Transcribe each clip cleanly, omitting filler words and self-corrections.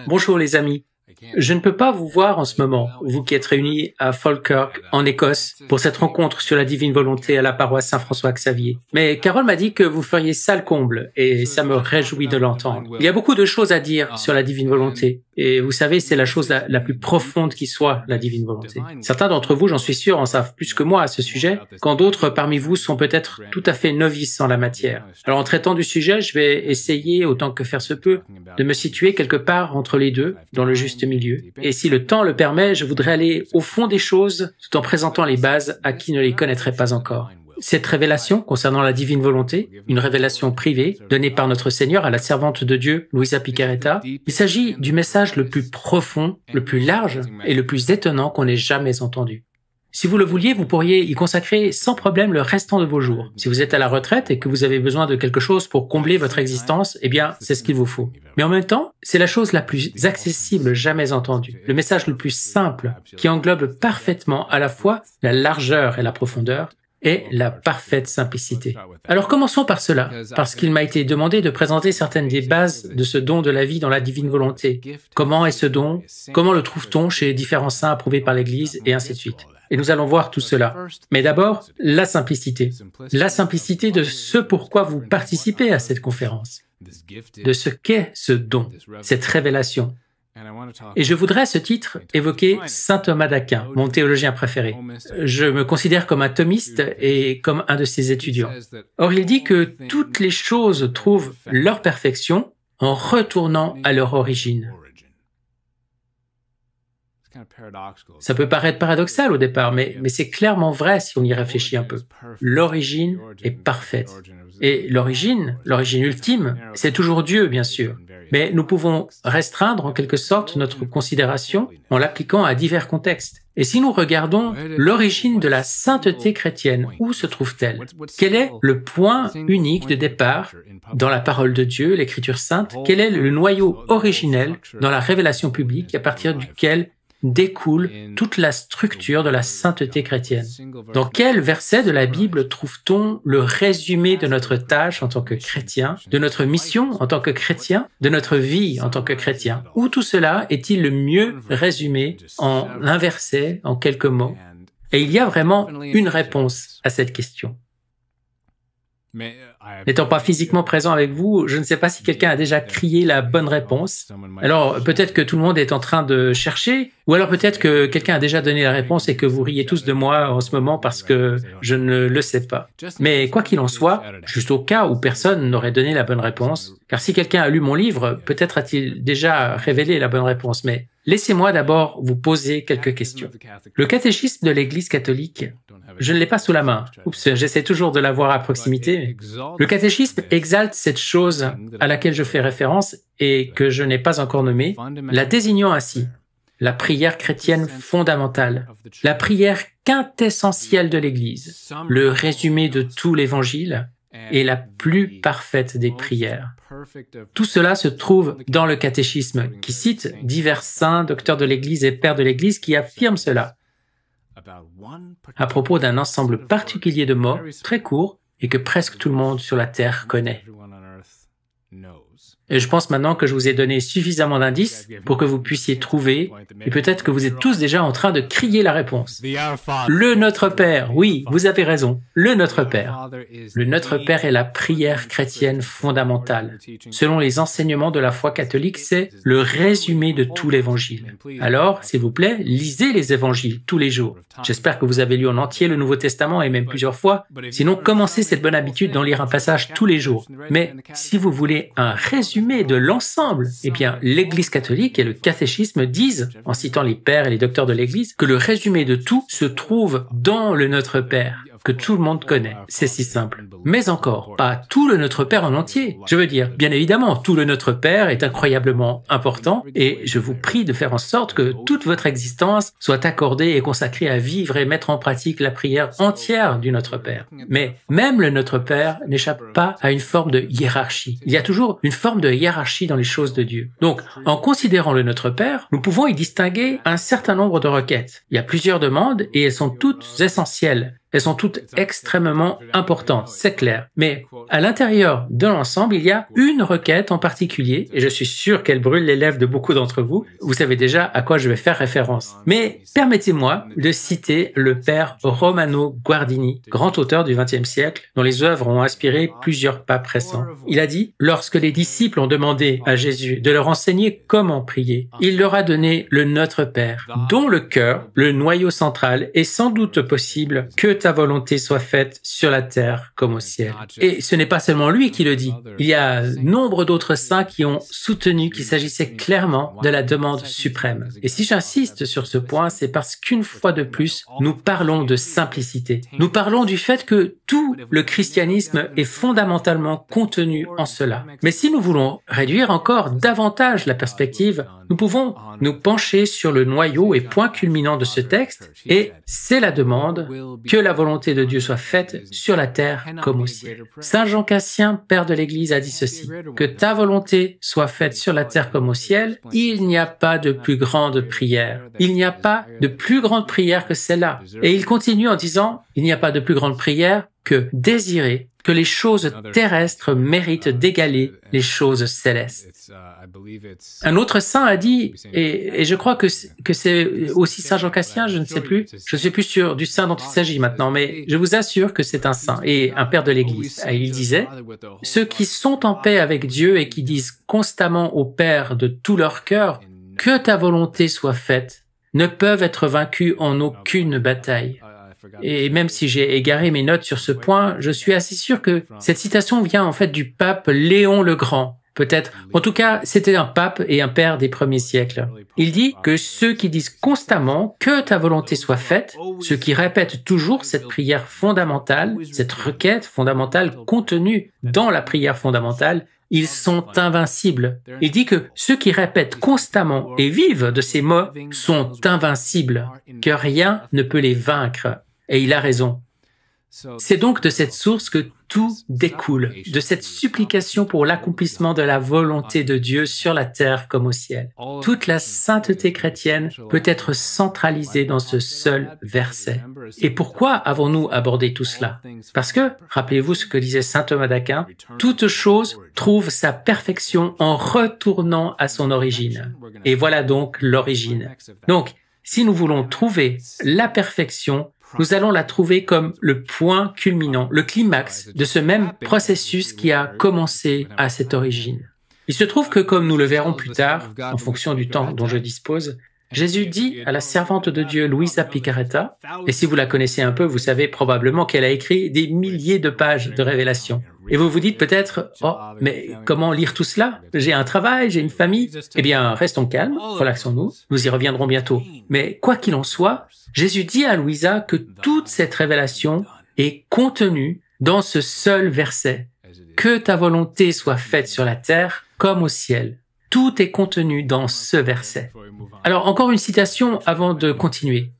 Bonjour les amis. Je ne peux pas vous voir en ce moment, vous qui êtes réunis à Falkirk, en Écosse, pour cette rencontre sur la divine volonté à la paroisse Saint-François-Xavier. Mais Carole m'a dit que vous feriez ça le comble, et ça me réjouit de l'entendre. Il y a beaucoup de choses à dire sur la divine volonté, et vous savez, c'est la chose la plus profonde qui soit, la divine volonté. Certains d'entre vous, j'en suis sûr, en savent plus que moi à ce sujet, quand d'autres parmi vous sont peut-être tout à fait novices en la matière. Alors en traitant du sujet, je vais essayer, autant que faire se peut, de me situer quelque part entre les deux, dans le juste milieu. Et si le temps le permet, je voudrais aller au fond des choses tout en présentant les bases à qui ne les connaîtrait pas encore. Cette révélation concernant la divine volonté, une révélation privée donnée par notre Seigneur à la servante de Dieu, Luisa Picaretta, il s'agit du message le plus profond, le plus large et le plus étonnant qu'on ait jamais entendu. Si vous le vouliez, vous pourriez y consacrer sans problème le restant de vos jours. Si vous êtes à la retraite et que vous avez besoin de quelque chose pour combler votre existence, eh bien, c'est ce qu'il vous faut. Mais en même temps, c'est la chose la plus accessible jamais entendue, le message le plus simple qui englobe parfaitement à la fois la largeur et la profondeur et la parfaite simplicité. Alors commençons par cela, parce qu'il m'a été demandé de présenter certaines des bases de ce don de la vie dans la divine volonté. Comment est ce don? Comment le trouve-t-on chez les différents saints approuvés par l'Église? Et ainsi de suite. Et nous allons voir tout cela. Mais d'abord, la simplicité. La simplicité de ce pourquoi vous participez à cette conférence. De ce qu'est ce don, cette révélation. Et je voudrais à ce titre évoquer saint Thomas d'Aquin, mon théologien préféré. Je me considère comme un thomiste et comme un de ses étudiants. Or, il dit que toutes les choses trouvent leur perfection en retournant à leur origine. Ça peut paraître paradoxal au départ, mais c'est clairement vrai si on y réfléchit un peu. L'origine est parfaite. Et l'origine ultime, c'est toujours Dieu, bien sûr. Mais nous pouvons restreindre en quelque sorte notre considération en l'appliquant à divers contextes. Et si nous regardons l'origine de la sainteté chrétienne, où se trouve-t-elle? Quel est le point unique de départ dans la parole de Dieu, l'Écriture sainte? Quel est le noyau originel dans la révélation publique à partir duquel découle toute la structure de la sainteté chrétienne? Dans quel verset de la Bible trouve-t-on le résumé de notre tâche en tant que chrétien, de notre mission en tant que chrétien, de notre vie en tant que chrétien? Où tout cela est-il le mieux résumé en un verset, en quelques mots? Et il y a vraiment une réponse à cette question. N'étant pas physiquement présent avec vous, je ne sais pas si quelqu'un a déjà crié la bonne réponse. Alors peut-être que tout le monde est en train de chercher, ou alors peut-être que quelqu'un a déjà donné la réponse et que vous riez tous de moi en ce moment parce que je ne le sais pas. Mais quoi qu'il en soit, juste au cas où personne n'aurait donné la bonne réponse, car si quelqu'un a lu mon livre, peut-être a-t-il déjà révélé la bonne réponse, mais laissez-moi d'abord vous poser quelques questions. Le catéchisme de l'Église catholique, je ne l'ai pas sous la main. Oups, j'essaie toujours de l'avoir à proximité. Le catéchisme exalte cette chose à laquelle je fais référence et que je n'ai pas encore nommée, la désignant ainsi. La prière chrétienne fondamentale, la prière quintessentielle de l'Église, le résumé de tout l'Évangile et la plus parfaite des prières. Tout cela se trouve dans le catéchisme, qui cite divers saints, docteurs de l'Église et pères de l'Église qui affirment cela, à propos d'un ensemble particulier de mots, très courts, et que presque tout le monde sur la Terre connaît. Et je pense maintenant que je vous ai donné suffisamment d'indices pour que vous puissiez trouver, et peut-être que vous êtes tous déjà en train de crier la réponse. Le Notre Père, oui, vous avez raison, le Notre Père. Le Notre Père est la prière chrétienne fondamentale. Selon les enseignements de la foi catholique, c'est le résumé de tout l'Évangile. Alors, s'il vous plaît, lisez les Évangiles tous les jours. J'espère que vous avez lu en entier le Nouveau Testament et même plusieurs fois. Sinon, commencez cette bonne habitude d'en lire un passage tous les jours. Mais si vous voulez un résumé de l'ensemble, eh bien, l'Église catholique et le catéchisme disent, en citant les pères et les docteurs de l'Église, que le résumé de tout se trouve dans le Notre Père, que tout le monde connaît. C'est si simple. Mais encore, pas tout le Notre Père en entier. Je veux dire, bien évidemment, tout le Notre Père est incroyablement important et je vous prie de faire en sorte que toute votre existence soit accordée et consacrée à vivre et mettre en pratique la prière entière du Notre Père. Mais même le Notre Père n'échappe pas à une forme de hiérarchie. Il y a toujours une forme de hiérarchie dans les choses de Dieu. Donc, en considérant le Notre Père, nous pouvons y distinguer un certain nombre de requêtes. Il y a plusieurs demandes et elles sont toutes essentielles. Elles sont toutes extrêmement importantes, c'est clair. Mais à l'intérieur de l'ensemble, il y a une requête en particulier, et je suis sûr qu'elle brûle les lèvres de beaucoup d'entre vous. Vous savez déjà à quoi je vais faire référence. Mais permettez-moi de citer le père Romano Guardini, grand auteur du XXe siècle, dont les œuvres ont inspiré plusieurs papes récents. Il a dit, lorsque les disciples ont demandé à Jésus de leur enseigner comment prier, il leur a donné le Notre Père, dont le cœur, le noyau central, est sans doute possible que ta volonté soit faite sur la terre comme au ciel. Et ce n'est pas seulement lui qui le dit. Il y a nombre d'autres saints qui ont soutenu qu'il s'agissait clairement de la demande suprême. Et si j'insiste sur ce point, c'est parce qu'une fois de plus, nous parlons de simplicité. Nous parlons du fait que tout le christianisme est fondamentalement contenu en cela. Mais si nous voulons réduire encore davantage la perspective, nous pouvons nous pencher sur le noyau et point culminant de ce texte, et c'est la demande que la volonté de Dieu soit faite sur la terre comme au ciel. Saint Jean Cassien, père de l'Église, a dit ceci, que ta volonté soit faite sur la terre comme au ciel, il n'y a pas de plus grande prière. Il n'y a pas de plus grande prière que celle-là. Et il continue en disant, il n'y a pas de plus grande prière que désirer que les choses terrestres méritent d'égaler les choses célestes. Un autre saint a dit, et je crois que c'est aussi Saint Jean Cassien, je ne sais plus, je suis plus sûr du saint dont il s'agit maintenant, mais je vous assure que c'est un saint et un père de l'Église. Et il disait, ceux qui sont en paix avec Dieu et qui disent constamment au Père de tout leur cœur, que ta volonté soit faite, ne peuvent être vaincus en aucune bataille. Et même si j'ai égaré mes notes sur ce point, je suis assez sûr que cette citation vient en fait du pape Léon le Grand. Peut-être. En tout cas, c'était un pape et un père des premiers siècles. Il dit que ceux qui disent constamment que ta volonté soit faite, ceux qui répètent toujours cette prière fondamentale, cette requête fondamentale contenue dans la prière fondamentale, ils sont invincibles. Il dit que ceux qui répètent constamment et vivent de ces mots sont invincibles, que rien ne peut les vaincre. Et il a raison. C'est donc de cette source que tout découle, de cette supplication pour l'accomplissement de la volonté de Dieu sur la terre comme au ciel. Toute la sainteté chrétienne peut être centralisée dans ce seul verset. Et pourquoi avons-nous abordé tout cela? Parce que, rappelez-vous ce que disait saint Thomas d'Aquin, toute chose trouve sa perfection en retournant à son origine. Et voilà donc l'origine. Donc, si nous voulons trouver la perfection, nous allons la trouver comme le point culminant, le climax de ce même processus qui a commencé à cette origine. Il se trouve que, comme nous le verrons plus tard, en fonction du temps dont je dispose, Jésus dit à la servante de Dieu Luisa Picaretta, et si vous la connaissez un peu, vous savez probablement qu'elle a écrit des milliers de pages de révélations. Et vous vous dites peut-être, oh, mais comment lire tout cela? J'ai un travail, j'ai une famille. Eh bien, restons calmes, relaxons-nous, nous y reviendrons bientôt. Mais quoi qu'il en soit, Jésus dit à Luisa que toute cette révélation est contenue dans ce seul verset. Que ta volonté soit faite sur la terre comme au ciel. Tout est contenu dans ce verset. Alors, encore une citation avant de continuer.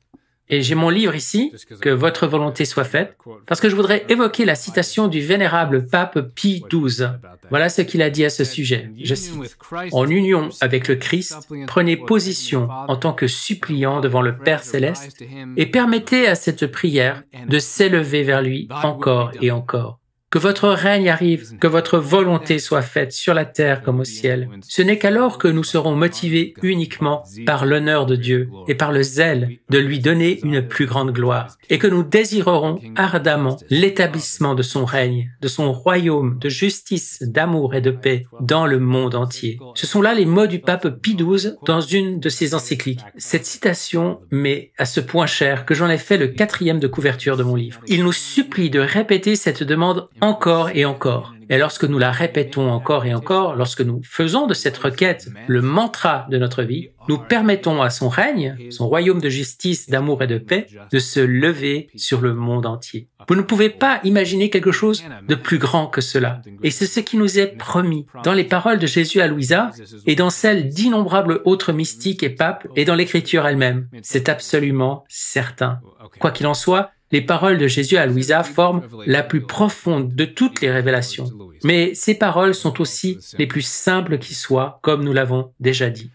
Et j'ai mon livre ici, que votre volonté soit faite, parce que je voudrais évoquer la citation du vénérable pape Pie XII. Voilà ce qu'il a dit à ce sujet. Je cite, « En union avec le Christ, prenez position en tant que suppliant devant le Père céleste et permettez à cette prière de s'élever vers lui encore et encore. Que votre règne arrive, que votre volonté soit faite sur la terre comme au ciel. Ce n'est qu'alors que nous serons motivés uniquement par l'honneur de Dieu et par le zèle de lui donner une plus grande gloire, et que nous désirerons ardemment l'établissement de son règne, de son royaume de justice, d'amour et de paix dans le monde entier. » Ce sont là les mots du pape Pie XII dans une de ses encycliques. Cette citation m'est à ce point chère que j'en ai fait le 4e de couverture de mon livre. Il nous supplie de répéter cette demande encore et encore. Et lorsque nous la répétons encore et encore, lorsque nous faisons de cette requête le mantra de notre vie, nous permettons à son règne, son royaume de justice, d'amour et de paix, de se lever sur le monde entier. Vous ne pouvez pas imaginer quelque chose de plus grand que cela. Et c'est ce qui nous est promis dans les paroles de Jésus à Luisa et dans celles d'innombrables autres mystiques et papes et dans l'écriture elle-même. C'est absolument certain. Quoi qu'il en soit, les paroles de Jésus à Luisa forment la plus profonde de toutes les révélations. Mais ces paroles sont aussi les plus simples qui soient, comme nous l'avons déjà dit.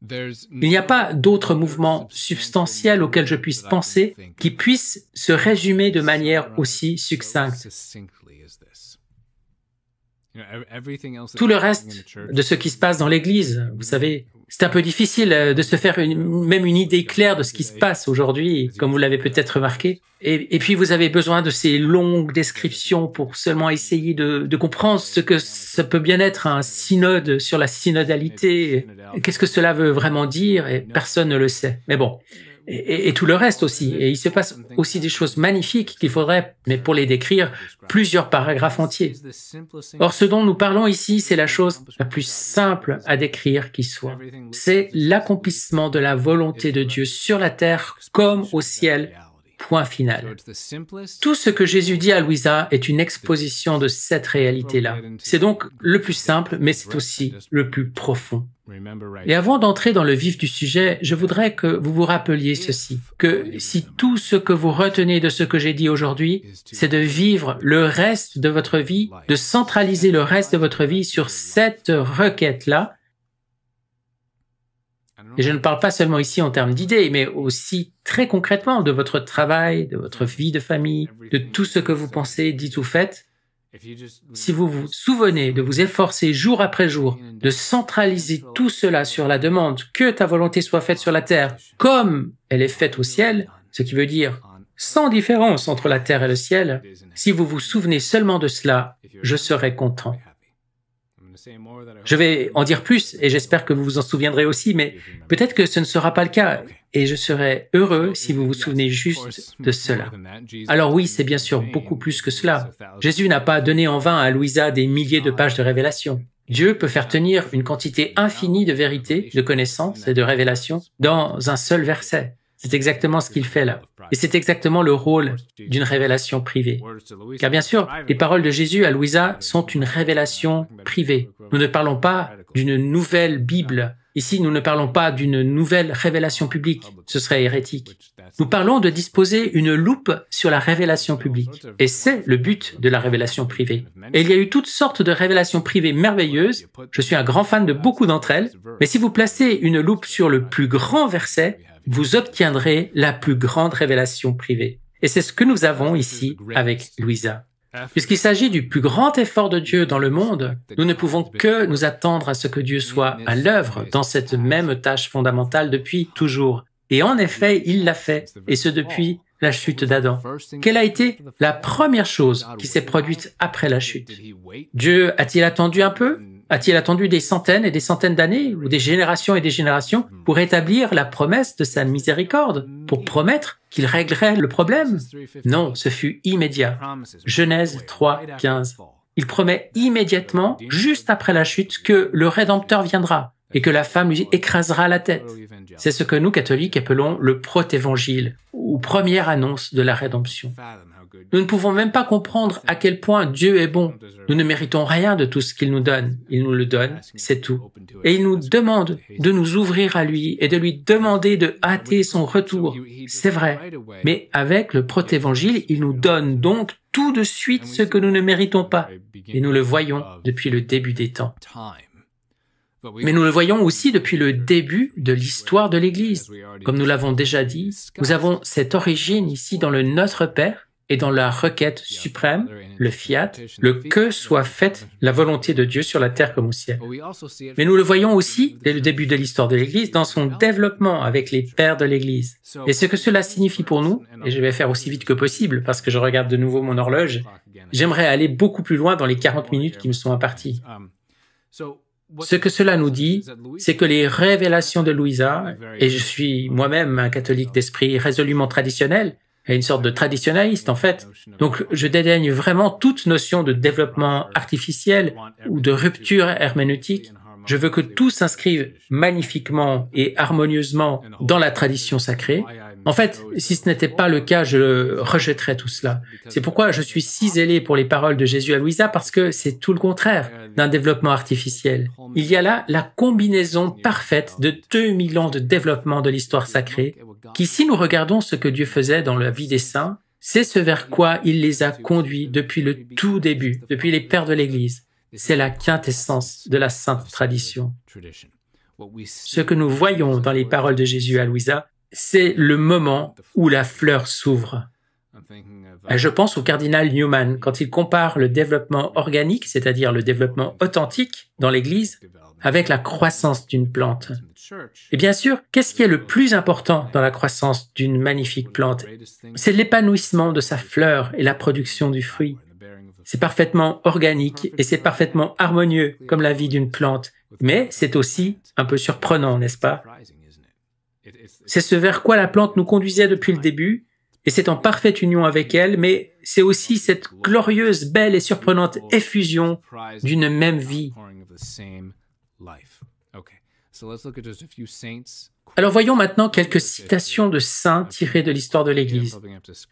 Il n'y a pas d'autre mouvement substantiel auquel je puisse penser qui puisse se résumer de manière aussi succincte. Tout le reste de ce qui se passe dans l'Église, vous savez, c'est un peu difficile de se faire même une idée claire de ce qui se passe aujourd'hui, comme vous l'avez peut-être remarqué. Et puis vous avez besoin de ces longues descriptions pour seulement essayer de comprendre ce que ça peut bien être un synode sur la synodalité. Qu'est-ce que cela veut vraiment dire? Et personne ne le sait. Mais bon. Et tout le reste aussi. Et il se passe aussi des choses magnifiques qu'il faudrait, mais pour les décrire, plusieurs paragraphes entiers. Or, ce dont nous parlons ici, c'est la chose la plus simple à décrire qui soit. C'est l'accomplissement de la volonté de Dieu sur la terre comme au ciel. Point final. Tout ce que Jésus dit à Louisa est une exposition de cette réalité-là. C'est donc le plus simple, mais c'est aussi le plus profond. Et avant d'entrer dans le vif du sujet, je voudrais que vous vous rappeliez ceci, que si tout ce que vous retenez de ce que j'ai dit aujourd'hui, c'est de vivre le reste de votre vie, de centraliser le reste de votre vie sur cette requête-là, et je ne parle pas seulement ici en termes d'idées, mais aussi très concrètement de votre travail, de votre vie de famille, de tout ce que vous pensez, dites ou faites. Si vous vous souvenez de vous efforcer jour après jour, de centraliser tout cela sur la demande que ta volonté soit faite sur la terre comme elle est faite au ciel, ce qui veut dire sans différence entre la terre et le ciel, si vous vous souvenez seulement de cela, je serai content. Je vais en dire plus et j'espère que vous vous en souviendrez aussi, mais peut-être que ce ne sera pas le cas et je serai heureux si vous vous souvenez juste de cela. Alors oui, c'est bien sûr beaucoup plus que cela. Jésus n'a pas donné en vain à Louisa des milliers de pages de révélation. Dieu peut faire tenir une quantité infinie de vérités, de connaissances et de révélations dans un seul verset. C'est exactement ce qu'il fait là. Et c'est exactement le rôle d'une révélation privée. Car bien sûr, les paroles de Jésus à Louisa sont une révélation privée. Nous ne parlons pas d'une nouvelle Bible. Ici, nous ne parlons pas d'une nouvelle révélation publique. Ce serait hérétique. Nous parlons de disposer une loupe sur la révélation publique. Et c'est le but de la révélation privée. Et il y a eu toutes sortes de révélations privées merveilleuses. Je suis un grand fan de beaucoup d'entre elles. Mais si vous placez une loupe sur le plus grand verset, vous obtiendrez la plus grande révélation privée. Et c'est ce que nous avons ici avec Louisa. Puisqu'il s'agit du plus grand effort de Dieu dans le monde, nous ne pouvons que nous attendre à ce que Dieu soit à l'œuvre dans cette même tâche fondamentale depuis toujours. Et en effet, il l'a fait, et ce depuis la chute d'Adam. Quelle a été la première chose qui s'est produite après la chute? Dieu a-t-il attendu un peu? A-t-il attendu des centaines et des centaines d'années, ou des générations et des générations, pour établir la promesse de sa miséricorde, pour promettre qu'il réglerait le problème? Non, ce fut immédiat. Genèse 3, 15. Il promet immédiatement, juste après la chute, que le Rédempteur viendra et que la femme lui écrasera la tête. C'est ce que nous, catholiques, appelons le protévangile, ou première annonce de la rédemption. Nous ne pouvons même pas comprendre à quel point Dieu est bon. Nous ne méritons rien de tout ce qu'il nous donne. Il nous le donne, c'est tout. Et il nous demande de nous ouvrir à lui et de lui demander de hâter son retour. C'est vrai. Mais avec le protévangile, il nous donne donc tout de suite ce que nous ne méritons pas. Et nous le voyons depuis le début des temps. Mais nous le voyons aussi depuis le début de l'histoire de l'Église. Comme nous l'avons déjà dit, nous avons cette origine ici dans le Notre Père et dans la requête suprême, le fiat, le que soit faite la volonté de Dieu sur la terre comme au ciel. Mais nous le voyons aussi dès le début de l'histoire de l'Église dans son développement avec les pères de l'Église. Et ce que cela signifie pour nous, et je vais faire aussi vite que possible parce que je regarde de nouveau mon horloge, j'aimerais aller beaucoup plus loin dans les 40 minutes qui me sont imparties. Ce que cela nous dit, c'est que les révélations de Louisa, et je suis moi-même un catholique d'esprit résolument traditionnel, et une sorte de traditionnaliste en fait, donc je dédaigne vraiment toute notion de développement artificiel ou de rupture herméneutique. Je veux que tout s'inscrive magnifiquement et harmonieusement dans la tradition sacrée. En fait, si ce n'était pas le cas, je rejetterais tout cela. C'est pourquoi je suis si zélé pour les paroles de Jésus à Louisa, parce que c'est tout le contraire d'un développement artificiel. Il y a là la combinaison parfaite de 2000 ans de développement de l'histoire sacrée, qui, si nous regardons ce que Dieu faisait dans la vie des saints, c'est ce vers quoi il les a conduits depuis le tout début, depuis les pères de l'Église. C'est la quintessence de la sainte tradition. Ce que nous voyons dans les paroles de Jésus à Louisa, c'est le moment où la fleur s'ouvre. Je pense au cardinal Newman quand il compare le développement organique, c'est-à-dire le développement authentique dans l'Église, avec la croissance d'une plante. Et bien sûr, qu'est-ce qui est le plus important dans la croissance d'une magnifique plante? C'est l'épanouissement de sa fleur et la production du fruit. C'est parfaitement organique et c'est parfaitement harmonieux comme la vie d'une plante, mais c'est aussi un peu surprenant, n'est-ce pas? C'est ce vers quoi la plante nous conduisait depuis le début, et c'est en parfaite union avec elle, mais c'est aussi cette glorieuse, belle et surprenante effusion d'une même vie. Alors voyons maintenant quelques citations de saints tirées de l'histoire de l'Église.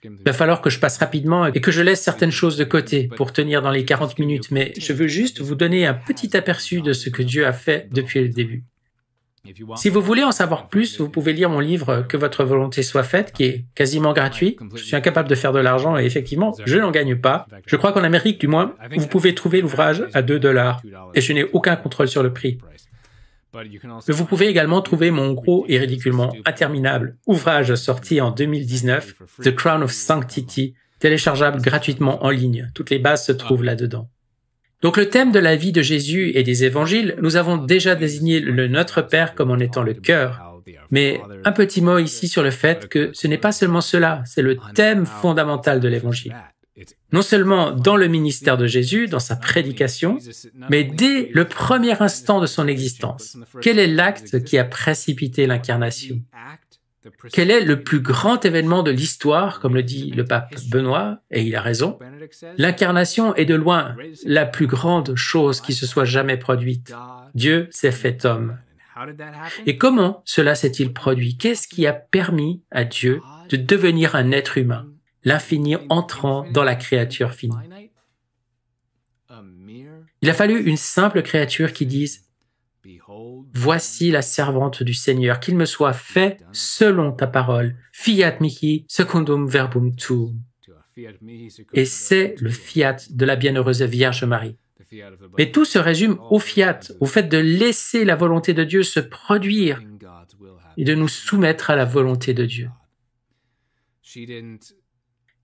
Il va falloir que je passe rapidement et que je laisse certaines choses de côté pour tenir dans les 40 minutes, mais je veux juste vous donner un petit aperçu de ce que Dieu a fait depuis le début. Si vous voulez en savoir plus, vous pouvez lire mon livre « Que votre volonté soit faite » qui est quasiment gratuit. Je suis incapable de faire de l'argent et effectivement, je n'en gagne pas. Je crois qu'en Amérique, du moins, vous pouvez trouver l'ouvrage à 2 $ et je n'ai aucun contrôle sur le prix. Mais vous pouvez également trouver mon gros et ridiculement interminable ouvrage sorti en 2019, « The Crown of Sanctity », téléchargeable gratuitement en ligne. Toutes les bases se trouvent là-dedans. Donc le thème de la vie de Jésus et des évangiles, nous avons déjà désigné le Notre Père comme en étant le cœur. Mais un petit mot ici sur le fait que ce n'est pas seulement cela, c'est le thème fondamental de l'évangile. Non seulement dans le ministère de Jésus, dans sa prédication, mais dès le premier instant de son existence. Quel est l'acte qui a précipité l'incarnation? Quel est le plus grand événement de l'histoire, comme le dit le pape Benoît, et il a raison? L'incarnation est de loin la plus grande chose qui se soit jamais produite. Dieu s'est fait homme. Et comment cela s'est-il produit? Qu'est-ce qui a permis à Dieu de devenir un être humain, l'infini entrant dans la créature finie? Il a fallu une simple créature qui dise « Voici la servante du Seigneur, qu'il me soit fait selon ta parole. Fiat mihi secundum verbum tuum. » Et c'est le fiat de la bienheureuse Vierge Marie. Mais tout se résume au fiat, au fait de laisser la volonté de Dieu se produire et de nous soumettre à la volonté de Dieu.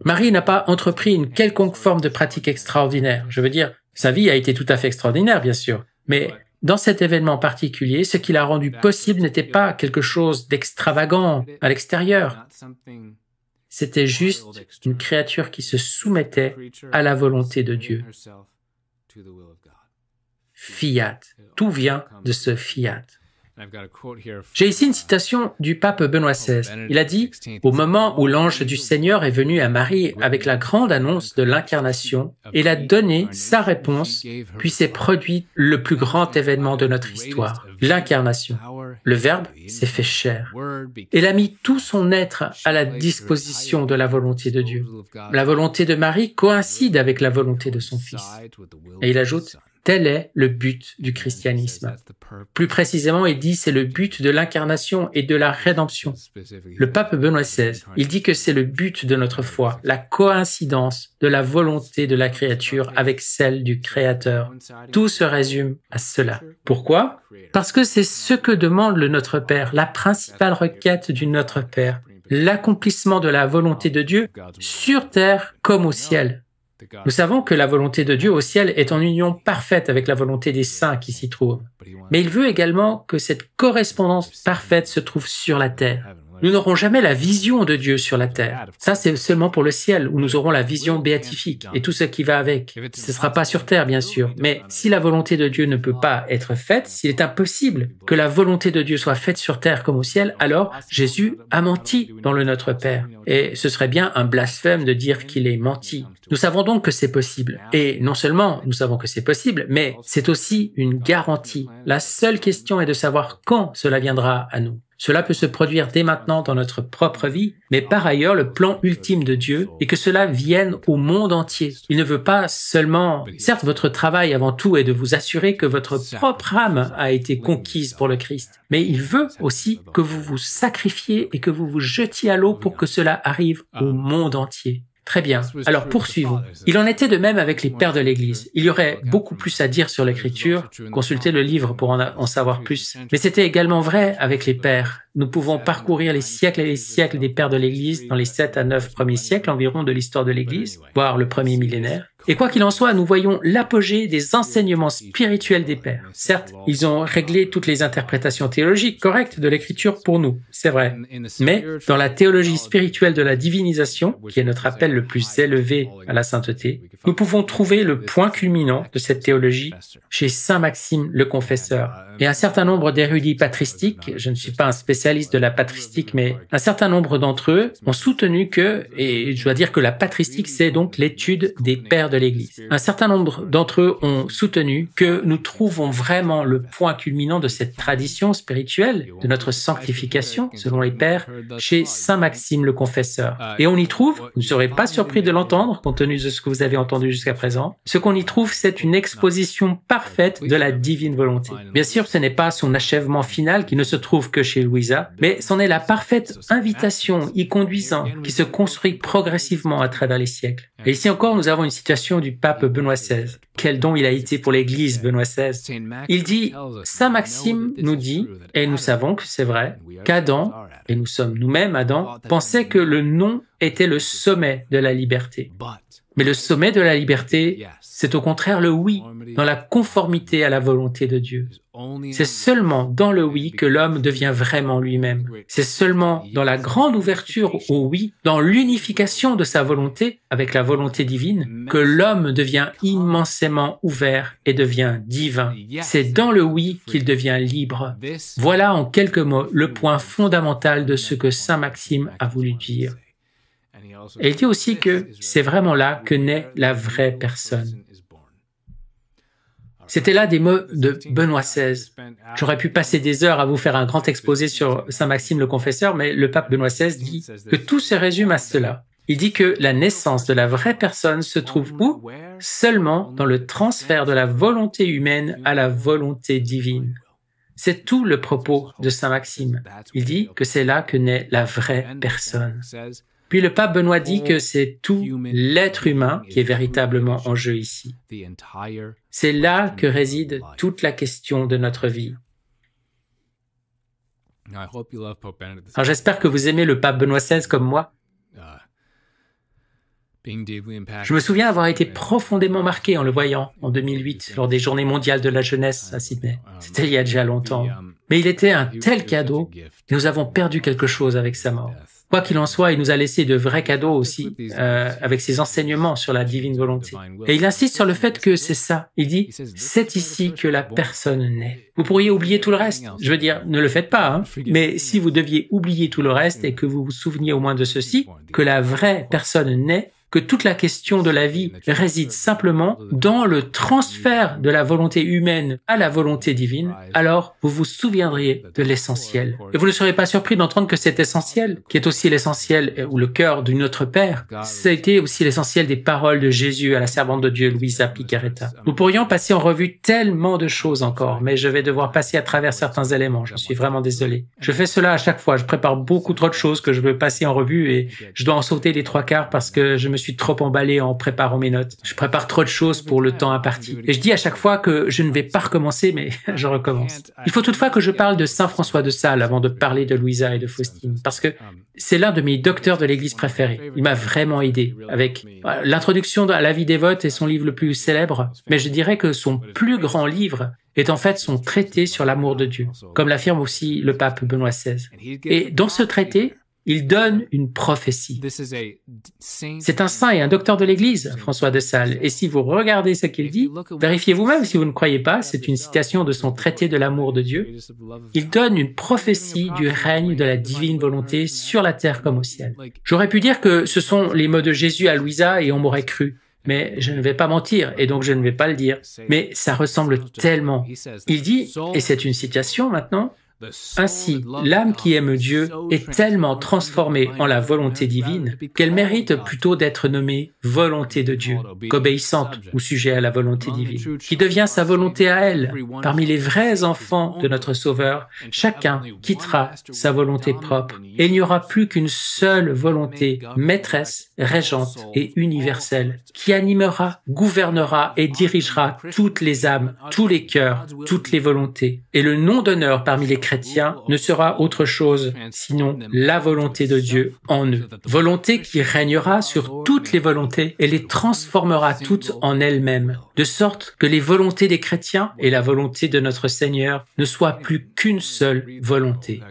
Marie n'a pas entrepris une quelconque forme de pratique extraordinaire. Je veux dire, sa vie a été tout à fait extraordinaire, bien sûr, mais dans cet événement particulier, ce qui l'a rendu possible n'était pas quelque chose d'extravagant à l'extérieur. C'était juste une créature qui se soumettait à la volonté de Dieu. Fiat. Tout vient de ce fiat. J'ai ici une citation du pape Benoît XVI. Il a dit « Au moment où l'ange du Seigneur est venu à Marie avec la grande annonce de l'incarnation, il a donné sa réponse, puis s'est produit le plus grand événement de notre histoire, l'incarnation. Le Verbe s'est fait chair. Il a mis tout son être à la disposition de la volonté de Dieu. La volonté de Marie coïncide avec la volonté de son Fils. » Et il ajoute « Tel est le but du christianisme. » Plus précisément, il dit c'est le but de l'incarnation et de la rédemption. Le pape Benoît XVI, il dit que c'est le but de notre foi, la coïncidence de la volonté de la créature avec celle du Créateur. Tout se résume à cela. Pourquoi? Parce que c'est ce que demande le Notre Père, la principale requête du Notre Père, l'accomplissement de la volonté de Dieu sur terre comme au ciel. Nous savons que la volonté de Dieu au ciel est en union parfaite avec la volonté des saints qui s'y trouvent. Mais il veut également que cette correspondance parfaite se trouve sur la terre. Nous n'aurons jamais la vision de Dieu sur la terre. Ça, c'est seulement pour le ciel, où nous aurons la vision béatifique et tout ce qui va avec. Ce ne sera pas sur terre, bien sûr. Mais si la volonté de Dieu ne peut pas être faite, s'il est impossible que la volonté de Dieu soit faite sur terre comme au ciel, alors Jésus a menti dans le Notre Père. Et ce serait bien un blasphème de dire qu'il est menti. Nous savons donc que c'est possible. Et non seulement nous savons que c'est possible, mais c'est aussi une garantie. La seule question est de savoir quand cela viendra à nous. Cela peut se produire dès maintenant dans notre propre vie, mais par ailleurs, le plan ultime de Dieu est que cela vienne au monde entier. Il ne veut pas seulement... Certes, votre travail avant tout est de vous assurer que votre propre âme a été conquise pour le Christ, mais il veut aussi que vous vous sacrifiez et que vous vous jetiez à l'eau pour que cela arrive au monde entier. Très bien. Alors poursuivons. Il en était de même avec les pères de l'Église. Il y aurait beaucoup plus à dire sur l'Écriture. Consultez le livre pour en savoir plus. Mais c'était également vrai avec les pères. Nous pouvons parcourir les siècles et les siècles des pères de l'Église dans les 7 à 9 premiers siècles environ de l'histoire de l'Église, voire le premier millénaire. Et quoi qu'il en soit, nous voyons l'apogée des enseignements spirituels des pères. Certes, ils ont réglé toutes les interprétations théologiques correctes de l'Écriture pour nous, c'est vrai. Mais dans la théologie spirituelle de la divinisation, qui est notre appel le plus élevé à la sainteté, nous pouvons trouver le point culminant de cette théologie chez Saint Maxime le Confesseur. Et un certain nombre d'érudits patristiques, je ne suis pas un spécialiste de la patristique, mais un certain nombre d'entre eux ont soutenu que, et je dois dire que la patristique, c'est donc l'étude des pères de l'Église. Un certain nombre d'entre eux ont soutenu que nous trouvons vraiment le point culminant de cette tradition spirituelle, de notre sanctification, selon les pères, chez Saint Maxime le Confesseur. Et on y trouve, vous ne serez pas surpris de l'entendre, compte tenu de ce que vous avez entendu jusqu'à présent, ce qu'on y trouve, c'est une exposition parfaite de la divine volonté. Bien sûr, ce n'est pas son achèvement final qui ne se trouve que chez Louisa, mais c'en est la parfaite invitation y conduisant qui se construit progressivement à travers les siècles. Et ici encore, nous avons une citation du pape Benoît XVI. Quel don il a été pour l'Église, Benoît XVI. Il dit, Saint Maxime nous dit, et nous savons que c'est vrai, qu'Adam, et nous sommes nous-mêmes Adam, pensait que le non était le sommet de la liberté. Mais le sommet de la liberté, c'est au contraire le oui, dans la conformité à la volonté de Dieu. C'est seulement dans le oui que l'homme devient vraiment lui-même. C'est seulement dans la grande ouverture au oui, dans l'unification de sa volonté avec la volonté divine, que l'homme devient immensément ouvert et devient divin. C'est dans le oui qu'il devient libre. Voilà en quelques mots le point fondamental de ce que Saint Maxime a voulu dire. Et il dit aussi que c'est vraiment là que naît la vraie personne. C'était là des mots de Benoît XVI. J'aurais pu passer des heures à vous faire un grand exposé sur Saint Maxime le Confesseur, mais le pape Benoît XVI dit que tout se résume à cela. Il dit que la naissance de la vraie personne se trouve où? Seulement dans le transfert de la volonté humaine à la volonté divine. C'est tout le propos de Saint Maxime. Il dit que c'est là que naît la vraie personne. Puis le pape Benoît dit que c'est tout l'être humain qui est véritablement en jeu ici. C'est là que réside toute la question de notre vie. Alors j'espère que vous aimez le pape Benoît XVI comme moi. Je me souviens avoir été profondément marqué en le voyant en 2008 lors des Journées mondiales de la jeunesse à Sydney. C'était il y a déjà longtemps. Mais il était un tel cadeau et nous avons perdu quelque chose avec sa mort. Quoi qu'il en soit, il nous a laissé de vrais cadeaux aussi, avec ses enseignements sur la divine volonté. Et il insiste sur le fait que c'est ça. Il dit, c'est ici que la personne naît. Vous pourriez oublier tout le reste. Je veux dire, ne le faites pas, hein. Mais si vous deviez oublier tout le reste et que vous vous souveniez au moins de ceci, que la vraie personne naît, que toute la question de la vie réside simplement dans le transfert de la volonté humaine à la volonté divine, alors vous vous souviendriez de l'essentiel. Et vous ne serez pas surpris d'entendre que cet essentiel, qui est aussi l'essentiel ou le cœur de notre Père, ça a été aussi l'essentiel des paroles de Jésus à la servante de Dieu, Louisa Picaretta. Nous pourrions passer en revue tellement de choses encore, mais je vais devoir passer à travers certains éléments, j'en suis vraiment désolé. Je fais cela à chaque fois, je prépare beaucoup trop de choses que je veux passer en revue et je dois en sauter les 3/4 parce que je me suis trop emballé en préparant mes notes. Je prépare trop de choses pour le temps imparti. Et je dis à chaque fois que je ne vais pas recommencer, mais je recommence. Il faut toutefois que je parle de Saint François de Sales avant de parler de Louisa et de Faustine, parce que c'est l'un de mes docteurs de l'Église préférés. Il m'a vraiment aidé avec l'introduction à la vie dévote et son livre le plus célèbre, mais je dirais que son plus grand livre est en fait son traité sur l'amour de Dieu, comme l'affirme aussi le pape Benoît XVI. Et dans ce traité, il donne une prophétie. C'est un saint et un docteur de l'Église, François de Sales. Et si vous regardez ce qu'il dit, vérifiez vous-même si vous ne croyez pas, c'est une citation de son traité de l'amour de Dieu. Il donne une prophétie du règne de la divine volonté sur la terre comme au ciel. J'aurais pu dire que ce sont les mots de Jésus à Louisa et on m'aurait cru. Mais je ne vais pas mentir, et donc je ne vais pas le dire. Mais ça ressemble tellement. Il dit, et c'est une citation maintenant, Ainsi, l'âme qui aime Dieu est tellement transformée en la volonté divine qu'elle mérite plutôt d'être nommée volonté de Dieu qu'obéissante ou sujet à la volonté divine, qui devient sa volonté à elle. Parmi les vrais enfants de notre Sauveur, chacun quittera sa volonté propre et il n'y aura plus qu'une seule volonté maîtresse, régente et universelle qui animera, gouvernera et dirigera toutes les âmes, tous les cœurs, toutes les volontés. Et le nom d'honneur parmi les chrétiens ne sera autre chose sinon la volonté de Dieu en eux. Volonté qui régnera sur toutes les volontés et les transformera toutes en elles-mêmes, de sorte que les volontés des chrétiens et la volonté de notre Seigneur ne soient plus qu'une seule volonté.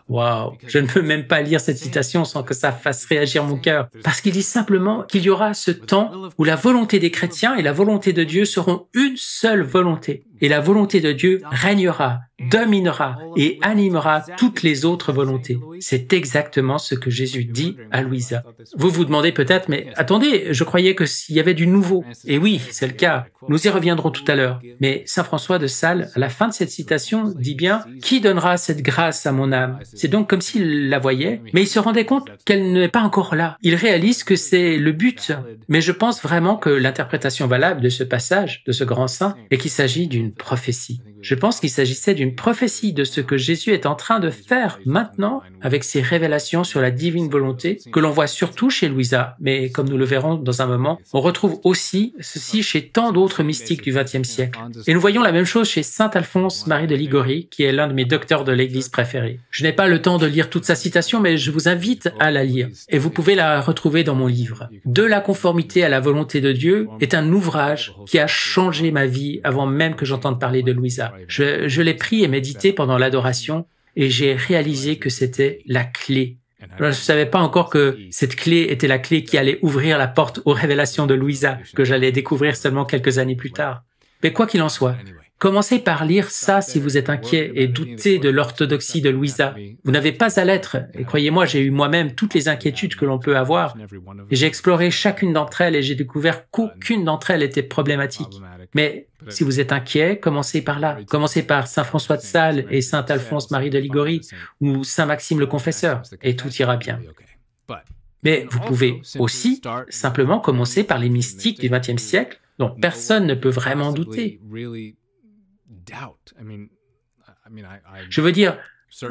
Waouh, je ne peux même pas lire cette citation sans que ça fasse réagir mon cœur, parce qu'il dit simplement qu'il y aura ce temps où la volonté des chrétiens et la volonté de Dieu seront une seule volonté, et la volonté de Dieu régnera, dominera et animera toutes les autres volontés. C'est exactement ce que Jésus dit à Louisa. Vous vous demandez peut-être, mais attendez, je croyais que s'il y avait du nouveau. Et oui, c'est le cas. Nous y reviendrons tout à l'heure. Mais Saint François de Sales, à la fin de cette citation, dit bien « Qui donnera cette grâce à mon âme ?» C'est donc comme s'il la voyait, mais il se rendait compte qu'elle n'est pas encore là. Il réalise que c'est le but. Mais je pense vraiment que l'interprétation valable de ce passage, de ce grand saint, est qu'il s'agit d'une prophétie. Je pense qu'il s'agissait d'une prophétie de ce que Jésus est en train de faire maintenant avec ses révélations sur la divine volonté que l'on voit surtout chez Louisa, mais comme nous le verrons dans un moment, on retrouve aussi ceci chez tant d'autres mystiques du XXe siècle. Et nous voyons la même chose chez saint Alphonse Marie de Liguori, qui est l'un de mes docteurs de l'Église préférés. Je n'ai pas le temps de lire toute sa citation, mais je vous invite à la lire. Et vous pouvez la retrouver dans mon livre. De la conformité à la volonté de Dieu est un ouvrage qui a changé ma vie avant même que j'entende parler de Louisa. Je l'ai pris et médité pendant l'adoration et j'ai réalisé que c'était la clé. Je ne savais pas encore que cette clé était la clé qui allait ouvrir la porte aux révélations de Louisa, que j'allais découvrir seulement quelques années plus tard. Mais quoi qu'il en soit, commencez par lire ça si vous êtes inquiet et doutez de l'orthodoxie de Louisa. Vous n'avez pas à l'être, et croyez-moi, j'ai eu moi-même toutes les inquiétudes que l'on peut avoir. Et j'ai exploré chacune d'entre elles et j'ai découvert qu'aucune d'entre elles était problématique. Mais si vous êtes inquiet, commencez par là. Commencez par Saint François de Sales et Saint Alphonse Marie de Liguori ou Saint Maxime le Confesseur, et tout ira bien. Mais vous pouvez aussi simplement commencer par les mystiques du XXe siècle dont personne ne peut vraiment douter. Je veux dire,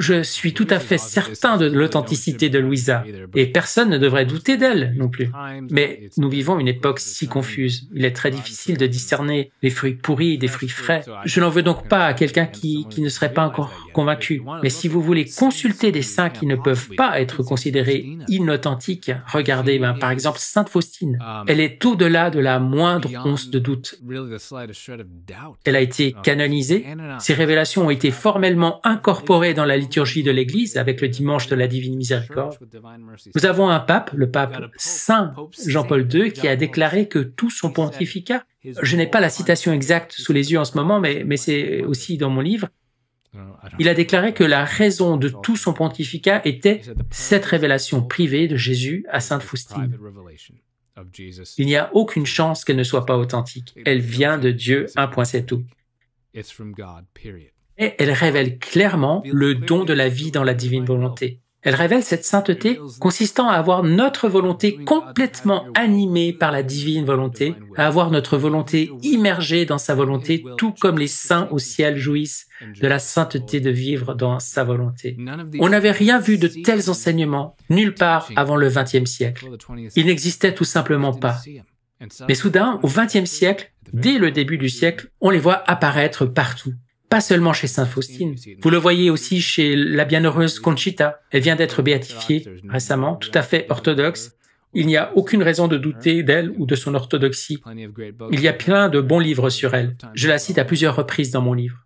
je suis tout à fait certain de l'authenticité de Louisa, et personne ne devrait douter d'elle non plus. Mais nous vivons une époque si confuse. Il est très difficile de discerner les fruits pourris des fruits frais. Je n'en veux donc pas à quelqu'un qui ne serait pas encore convaincu. Mais si vous voulez consulter des saints qui ne peuvent pas être considérés inauthentiques, regardez par exemple Sainte Faustine. Elle est au-delà de la moindre once de doute. Elle a été canonisée. Ses révélations ont été formellement incorporées dans la liturgie de l'Église avec le dimanche de la Divine Miséricorde. Nous avons un pape, le pape Saint Jean-Paul II, qui a déclaré que tout son pontificat, je n'ai pas la citation exacte sous les yeux en ce moment, mais c'est aussi dans mon livre, il a déclaré que la raison de tout son pontificat était cette révélation privée de Jésus à Sainte Faustine. Il n'y a aucune chance qu'elle ne soit pas authentique. Elle vient de Dieu, un point c'est tout. Et elle révèle clairement le don de la vie dans la divine volonté. Elle révèle cette sainteté consistant à avoir notre volonté complètement animée par la divine volonté, à avoir notre volonté immergée dans sa volonté, tout comme les saints au ciel jouissent de la sainteté de vivre dans sa volonté. On n'avait rien vu de tels enseignements nulle part avant le XXe siècle. Ils n'existaient tout simplement pas. Mais soudain, au XXe siècle, dès le début du siècle, on les voit apparaître partout. Pas seulement chez Sainte Faustine. Vous le voyez aussi chez la bienheureuse Conchita. Elle vient d'être béatifiée récemment, tout à fait orthodoxe. Il n'y a aucune raison de douter d'elle ou de son orthodoxie. Il y a plein de bons livres sur elle. Je la cite à plusieurs reprises dans mon livre.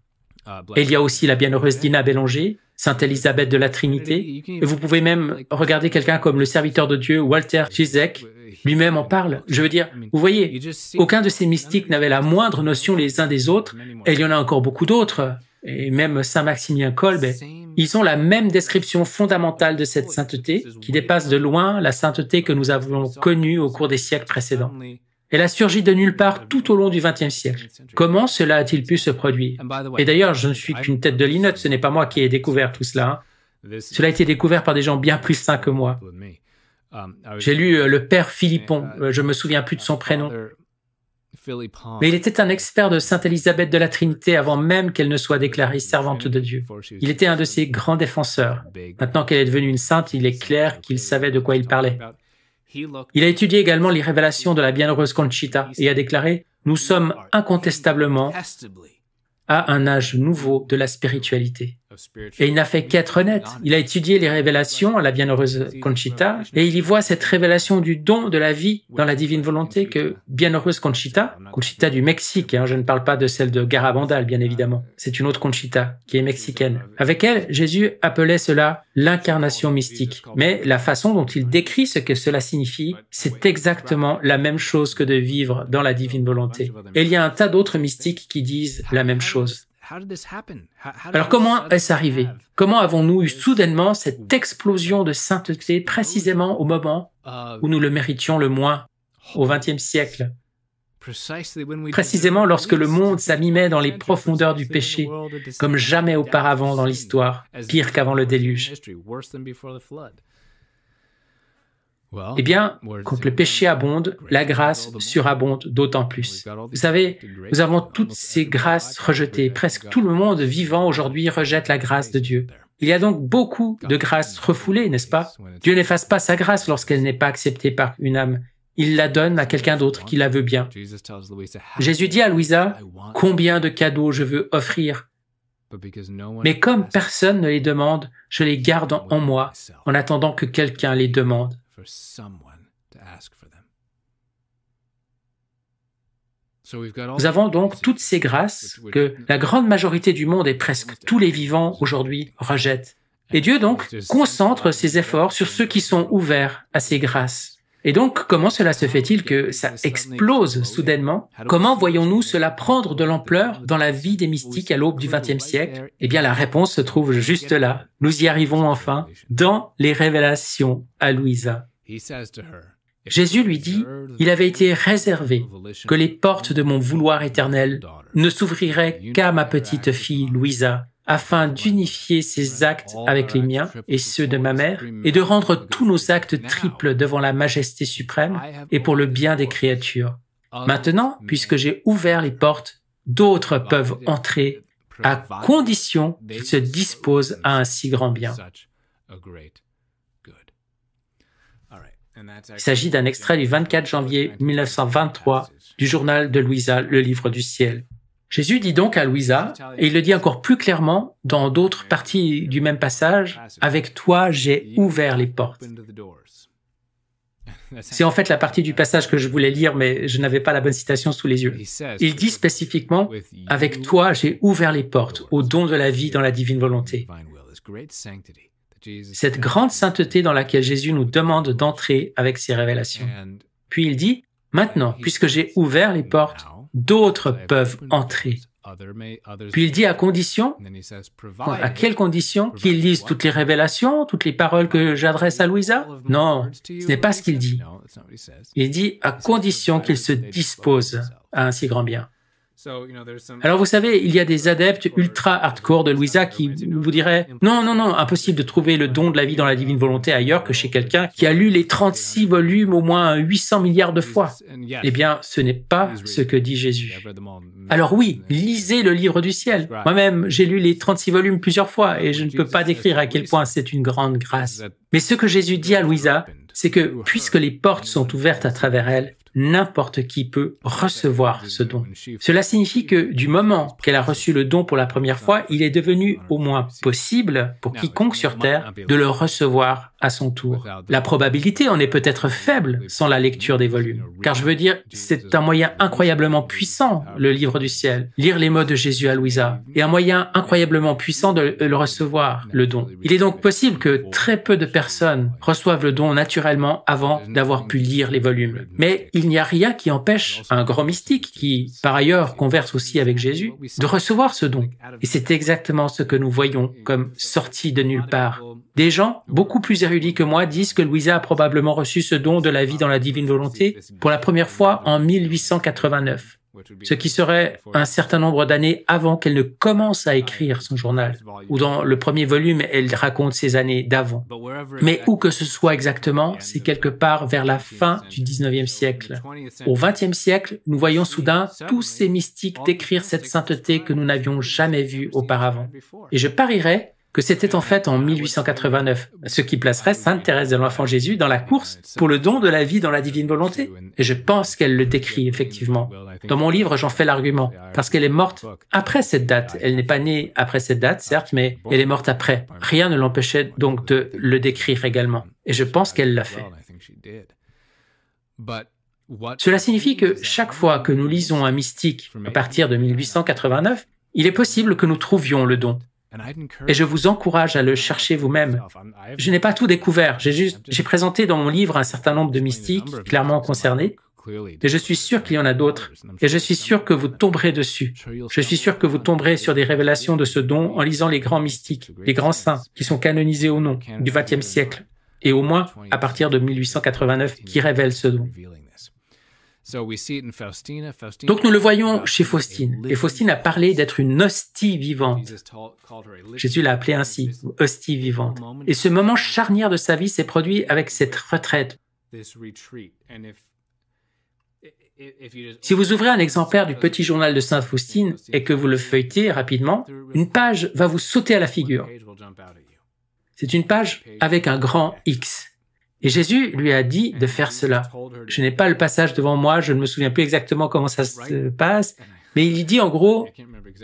Et il y a aussi la bienheureuse Dina Bélanger, Sainte Élisabeth de la Trinité. Et vous pouvez même regarder quelqu'un comme le serviteur de Dieu, Walter Zizek. Lui-même en parle. Je veux dire, vous voyez, aucun de ces mystiques n'avait la moindre notion les uns des autres, et il y en a encore beaucoup d'autres, et même Saint Maximilien Kolbe, ils ont la même description fondamentale de cette sainteté, qui dépasse de loin la sainteté que nous avons connue au cours des siècles précédents. Elle a surgi de nulle part tout au long du XXe siècle. Comment cela a-t-il pu se produire? Et d'ailleurs, je ne suis qu'une tête de linotte, ce n'est pas moi qui ai découvert tout cela. Cela a été découvert par des gens bien plus sains que moi. J'ai lu le père Philippon, je me souviens plus de son prénom. Mais il était un expert de Sainte Élisabeth de la Trinité avant même qu'elle ne soit déclarée servante de Dieu. Il était un de ses grands défenseurs. Maintenant qu'elle est devenue une sainte, il est clair qu'il savait de quoi il parlait. Il a étudié également les révélations de la bienheureuse Conchita et a déclaré « Nous sommes incontestablement à un âge nouveau de la spiritualité ». Et il n'a fait qu'être honnête. Il a étudié les révélations à la bienheureuse Conchita et il y voit cette révélation du don de la vie dans la divine volonté que bienheureuse Conchita, Conchita du Mexique, je ne parle pas de celle de Garabandal bien évidemment, c'est une autre Conchita qui est mexicaine. Avec elle, Jésus appelait cela l'incarnation mystique. Mais la façon dont il décrit ce que cela signifie, c'est exactement la même chose que de vivre dans la divine volonté. Et il y a un tas d'autres mystiques qui disent la même chose. Alors comment est-ce arrivé? Comment avons-nous eu soudainement cette explosion de sainteté précisément au moment où nous le méritions le moins, au XXe siècle? Précisément lorsque le monde s'abîmait dans les profondeurs du péché, comme jamais auparavant dans l'histoire, pire qu'avant le déluge. Eh bien, quand le péché abonde, la grâce surabonde d'autant plus. Vous savez, nous avons toutes ces grâces rejetées. Presque tout le monde vivant aujourd'hui rejette la grâce de Dieu. Il y a donc beaucoup de grâces refoulées, n'est-ce pas? Dieu n'efface pas sa grâce lorsqu'elle n'est pas acceptée par une âme. Il la donne à quelqu'un d'autre qui la veut bien. Jésus dit à Louisa, « Combien de cadeaux je veux offrir ?» Mais comme personne ne les demande, je les garde en moi, en attendant que quelqu'un les demande. Nous avons donc toutes ces grâces que la grande majorité du monde et presque tous les vivants aujourd'hui rejettent. Et Dieu donc concentre ses efforts sur ceux qui sont ouverts à ces grâces. Et donc, comment cela se fait-il que ça explose soudainement? Comment voyons-nous cela prendre de l'ampleur dans la vie des mystiques à l'aube du XXe siècle? Eh bien, la réponse se trouve juste là. Nous y arrivons enfin, dans les révélations à Louisa. Jésus lui dit, il avait été réservé que les portes de mon vouloir éternel ne s'ouvriraient qu'à ma petite fille Louisa, afin d'unifier ses actes avec les miens et ceux de ma mère, et de rendre tous nos actes triples devant la majesté suprême et pour le bien des créatures. Maintenant, puisque j'ai ouvert les portes, d'autres peuvent entrer à condition qu'ils se disposent à un si grand bien. Il s'agit d'un extrait du 24 janvier 1923 du journal de Louisa, le livre du ciel. Jésus dit donc à Louisa, et il le dit encore plus clairement dans d'autres parties du même passage, « Avec toi, j'ai ouvert les portes ». C'est en fait la partie du passage que je voulais lire, mais je n'avais pas la bonne citation sous les yeux. Il dit spécifiquement, « Avec toi, j'ai ouvert les portes au don de la vie dans la divine volonté ». Cette grande sainteté dans laquelle Jésus nous demande d'entrer avec ses révélations. Puis il dit, « Maintenant, puisque j'ai ouvert les portes, d'autres peuvent entrer. » Puis il dit à condition, à quelle condition? Qu'ils lisent toutes les révélations, toutes les paroles que j'adresse à Louisa? Non, ce n'est pas ce qu'il dit. Il dit à condition qu'ils se disposent à un si grand bien. Alors vous savez, il y a des adeptes ultra hardcore de Louisa qui vous diraient « Non, non, non, impossible de trouver le don de la vie dans la divine volonté ailleurs que chez quelqu'un qui a lu les 36 volumes au moins 800 milliards de fois. » Eh bien, ce n'est pas ce que dit Jésus. Alors oui, lisez le livre du ciel. Moi-même, j'ai lu les 36 volumes plusieurs fois et je ne peux pas décrire à quel point c'est une grande grâce. Mais ce que Jésus dit à Louisa, c'est que puisque les portes sont ouvertes à travers elle, n'importe qui peut recevoir ce don. Cela signifie que du moment qu'elle a reçu le don pour la première fois, il est devenu au moins possible pour quiconque sur Terre de le recevoir à son tour. La probabilité en est peut-être faible sans la lecture des volumes. Car je veux dire, c'est un moyen incroyablement puissant, le livre du ciel. Lire les mots de Jésus à Louisa est un moyen incroyablement puissant de le recevoir, le don. Il est donc possible que très peu de personnes reçoivent le don naturellement avant d'avoir pu lire les volumes. Mais il n'y a rien qui empêche un grand mystique qui, par ailleurs, converse aussi avec Jésus, de recevoir ce don. Et c'est exactement ce que nous voyons comme sorti de nulle part. Des gens beaucoup plus érudits érudits que moi disent que Louisa a probablement reçu ce don de la vie dans la divine volonté pour la première fois en 1889, ce qui serait un certain nombre d'années avant qu'elle ne commence à écrire son journal, ou dans le premier volume, elle raconte ses années d'avant. Mais où que ce soit exactement, c'est quelque part vers la fin du 19e siècle. Au 20e siècle, nous voyons soudain tous ces mystiques décrire cette sainteté que nous n'avions jamais vue auparavant. Et je parierais que c'était en fait en 1889, ce qui placerait Sainte Thérèse de l'Enfant Jésus dans la course pour le don de la vie dans la divine volonté. Et je pense qu'elle le décrit effectivement. Dans mon livre, j'en fais l'argument, parce qu'elle est morte après cette date. Elle n'est pas née après cette date, certes, mais elle est morte après. Rien ne l'empêchait donc de le décrire également. Et je pense qu'elle l'a fait. Cela signifie que chaque fois que nous lisons un mystique à partir de 1889, il est possible que nous trouvions le don. Et je vous encourage à le chercher vous-même. Je n'ai pas tout découvert, j'ai présenté dans mon livre un certain nombre de mystiques clairement concernés, et je suis sûr qu'il y en a d'autres, et je suis sûr que vous tomberez dessus. Je suis sûr que vous tomberez sur des révélations de ce don en lisant les grands mystiques, les grands saints, qui sont canonisés au nom du XXe siècle, et au moins à partir de 1889, qui révèlent ce don. Donc nous le voyons chez Faustine, et Faustine a parlé d'être une hostie vivante. Jésus l'a appelée ainsi, hostie vivante. Et ce moment charnière de sa vie s'est produit avec cette retraite. Si vous ouvrez un exemplaire du petit journal de Sainte Faustine et que vous le feuilletez rapidement, une page va vous sauter à la figure. C'est une page avec un grand X. Et Jésus lui a dit de faire cela. Je n'ai pas le passage devant moi, je ne me souviens plus exactement comment ça se passe, mais il dit en gros,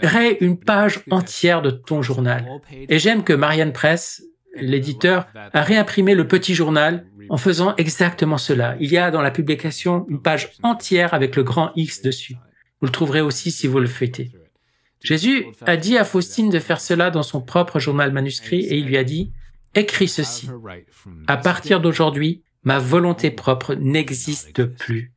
raie une page entière de ton journal. Et j'aime que Marianne Press, l'éditeur, a réimprimé le petit journal en faisant exactement cela. Il y a dans la publication une page entière avec le grand X dessus. Vous le trouverez aussi si vous le feuilletez. Jésus a dit à Faustine de faire cela dans son propre journal manuscrit et il lui a dit « Écris ceci. À partir d'aujourd'hui, ma volonté propre n'existe plus. »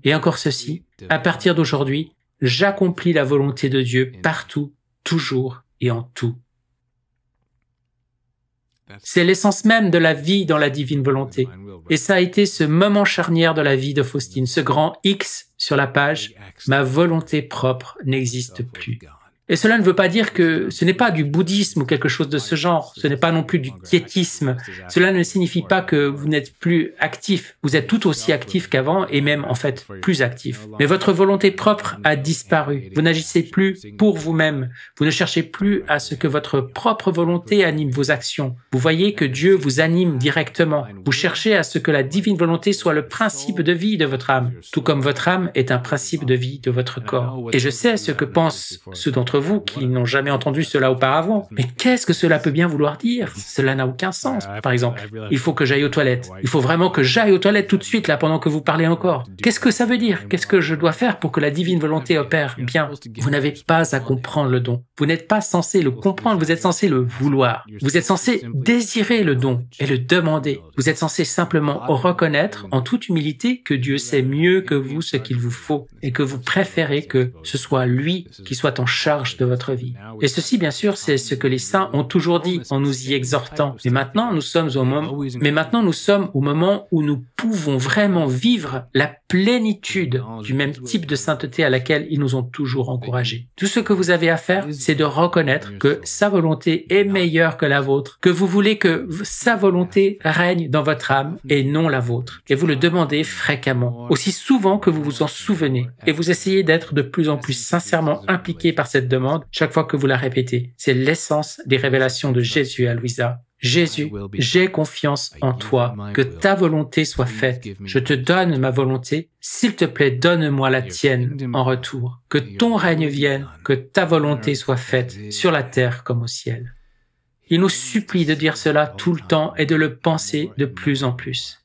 Et encore ceci, à partir d'aujourd'hui, j'accomplis la volonté de Dieu partout, toujours et en tout. C'est l'essence même de la vie dans la divine volonté. Et ça a été ce moment charnière de la vie de Faustine, ce grand X sur la page, ma volonté propre n'existe plus. Et cela ne veut pas dire que ce n'est pas du bouddhisme ou quelque chose de ce genre, ce n'est pas non plus du quiétisme. Cela ne signifie pas que vous n'êtes plus actif, vous êtes tout aussi actif qu'avant et même en fait plus actif. Mais votre volonté propre a disparu, vous n'agissez plus pour vous-même, vous ne cherchez plus à ce que votre propre volonté anime vos actions. Vous voyez que Dieu vous anime directement, vous cherchez à ce que la divine volonté soit le principe de vie de votre âme, tout comme votre âme est un principe de vie de votre corps. Et je sais ce que pensent ceux d'entre vous qui n'ont jamais entendu cela auparavant. Mais qu'est-ce que cela peut bien vouloir dire? Cela n'a aucun sens. Par exemple, il faut que j'aille aux toilettes. Il faut vraiment que j'aille aux toilettes tout de suite, là, pendant que vous parlez encore. Qu'est-ce que ça veut dire? Qu'est-ce que je dois faire pour que la divine volonté opère bien? Vous n'avez pas à comprendre le don. Vous n'êtes pas censé le comprendre, vous êtes censé le vouloir. Vous êtes censé désirer le don et le demander. Vous êtes censé simplement reconnaître, en toute humilité, que Dieu sait mieux que vous ce qu'il vous faut et que vous préférez que ce soit lui qui soit en charge de votre vie. Et ceci, bien sûr, c'est ce que les saints ont toujours dit en nous y exhortant. Mais maintenant, nous sommes au moment où nous pouvons vraiment vivre la plénitude du même type de sainteté à laquelle ils nous ont toujours encouragés. Tout ce que vous avez à faire, c'est de reconnaître que sa volonté est meilleure que la vôtre, que vous voulez que sa volonté règne dans votre âme et non la vôtre. Et vous le demandez fréquemment, aussi souvent que vous vous en souvenez. Et vous essayez d'être de plus en plus sincèrement impliqué par cette demande chaque fois que vous la répétez. C'est l'essence des révélations de Jésus à Louisa. Jésus, j'ai confiance en toi, que ta volonté soit faite. Je te donne ma volonté, s'il te plaît, donne-moi la tienne en retour. Que ton règne vienne, que ta volonté soit faite sur la terre comme au ciel. Il nous supplie de dire cela tout le temps et de le penser de plus en plus.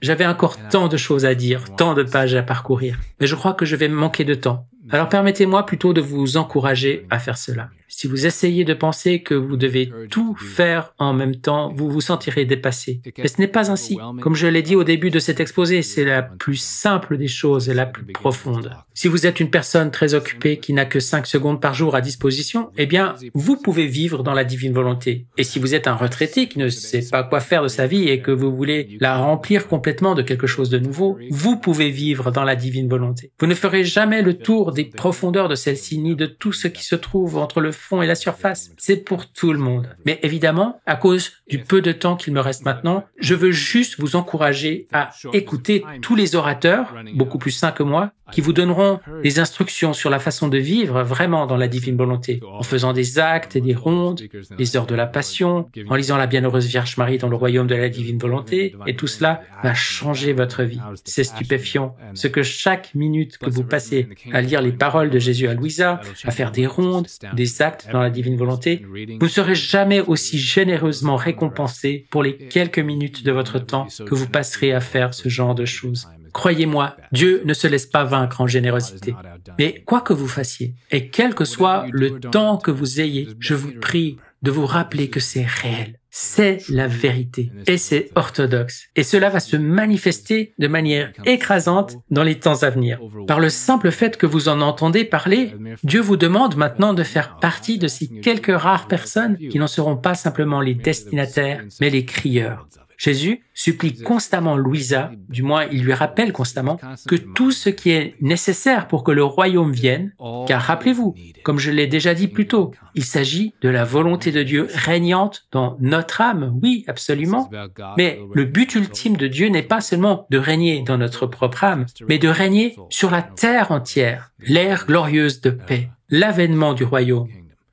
J'avais encore tant de choses à dire, tant de pages à parcourir, mais je crois que je vais manquer de temps. Alors permettez-moi plutôt de vous encourager à faire cela. Si vous essayez de penser que vous devez tout faire en même temps, vous vous sentirez dépassé. Mais ce n'est pas ainsi. Comme je l'ai dit au début de cet exposé, c'est la plus simple des choses et la plus profonde. Si vous êtes une personne très occupée qui n'a que 5 secondes par jour à disposition, eh bien, vous pouvez vivre dans la divine volonté. Et si vous êtes un retraité qui ne sait pas quoi faire de sa vie et que vous voulez la remplir complètement de quelque chose de nouveau, vous pouvez vivre dans la divine volonté. Vous ne ferez jamais le tour des profondeurs de celle-ci ni de tout ce qui se trouve entre le fond et la surface. C'est pour tout le monde. Mais évidemment, à cause du peu de temps qu'il me reste maintenant, je veux juste vous encourager à écouter tous les orateurs, beaucoup plus saints que moi, qui vous donneront des instructions sur la façon de vivre vraiment dans la divine volonté, en faisant des actes et des rondes, les heures de la passion, en lisant la bienheureuse Vierge Marie dans le royaume de la divine volonté, et tout cela va changer votre vie. C'est stupéfiant, ce que chaque minute que vous passez à lire les paroles de Jésus à Louisa, à faire des rondes, des actes dans la divine volonté, vous ne serez jamais aussi généreusement récompensé pour les quelques minutes de votre temps que vous passerez à faire ce genre de choses. Croyez-moi, Dieu ne se laisse pas vaincre en générosité. Mais quoi que vous fassiez, et quel que soit le temps que vous ayez, je vous prie de vous rappeler que c'est réel. C'est la vérité. Et c'est orthodoxe. Et cela va se manifester de manière écrasante dans les temps à venir. Par le simple fait que vous en entendez parler, Dieu vous demande maintenant de faire partie de ces quelques rares personnes qui n'en seront pas simplement les destinataires, mais les crieurs. Jésus supplie constamment Louisa, du moins il lui rappelle constamment, que tout ce qui est nécessaire pour que le royaume vienne, car rappelez-vous, comme je l'ai déjà dit plus tôt, il s'agit de la volonté de Dieu régnante dans notre âme, oui, absolument, mais le but ultime de Dieu n'est pas seulement de régner dans notre propre âme, mais de régner sur la terre entière, l'ère glorieuse de paix, l'avènement du royaume.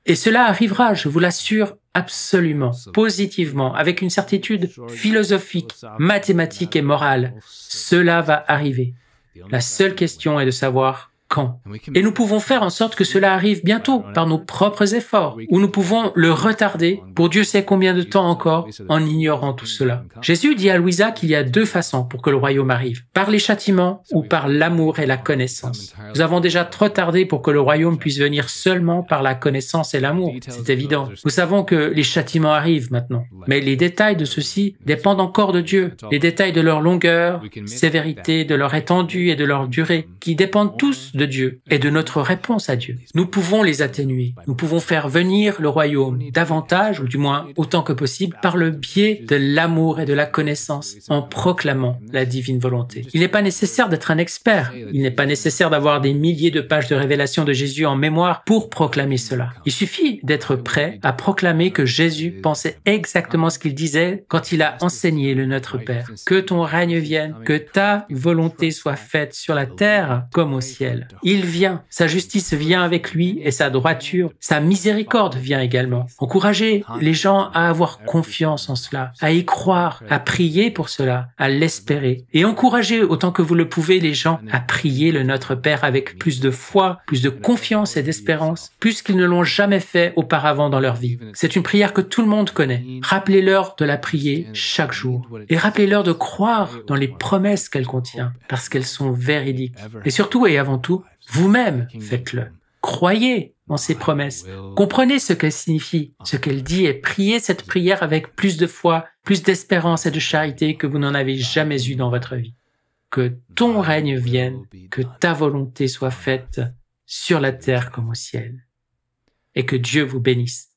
Et cela arrivera, je vous l'assure, absolument, positivement, avec une certitude philosophique, mathématique et morale. Cela va arriver. La seule question est de savoir quand. Et nous pouvons faire en sorte que cela arrive bientôt par nos propres efforts, ou nous pouvons le retarder pour Dieu sait combien de temps encore en ignorant tout cela. Jésus dit à Louisa qu'il y a 2 façons pour que le royaume arrive, par les châtiments ou par l'amour et la connaissance. Nous avons déjà trop tardé pour que le royaume puisse venir seulement par la connaissance et l'amour, c'est évident. Nous savons que les châtiments arrivent maintenant, mais les détails de ceux-ci dépendent encore de Dieu. Les détails de leur longueur, sévérité, de leur étendue et de leur durée, qui dépendent tous de Dieu et de notre réponse à Dieu. Nous pouvons les atténuer. Nous pouvons faire venir le royaume davantage, ou du moins autant que possible, par le biais de l'amour et de la connaissance, en proclamant la divine volonté. Il n'est pas nécessaire d'être un expert. Il n'est pas nécessaire d'avoir des milliers de pages de révélation de Jésus en mémoire pour proclamer cela. Il suffit d'être prêt à proclamer que Jésus pensait exactement ce qu'il disait quand il a enseigné le Notre Père. Que ton règne vienne, que ta volonté soit faite sur la terre comme au ciel. Il vient, sa justice vient avec lui et sa droiture, sa miséricorde vient également. Encouragez les gens à avoir confiance en cela, à y croire, à prier pour cela, à l'espérer. Et encouragez autant que vous le pouvez les gens à prier le Notre Père avec plus de foi, plus de confiance et d'espérance, plus qu'ils ne l'ont jamais fait auparavant dans leur vie. C'est une prière que tout le monde connaît. Rappelez-leur de la prier chaque jour. Et rappelez-leur de croire dans les promesses qu'elle contient, parce qu'elles sont véridiques. Et surtout et avant tout, vous-même faites-le. Croyez en ces promesses. Comprenez ce qu'elles signifient, ce qu'elles disent et priez cette prière avec plus de foi, plus d'espérance et de charité que vous n'en avez jamais eu dans votre vie. Que ton règne vienne, que ta volonté soit faite sur la terre comme au ciel. Et que Dieu vous bénisse.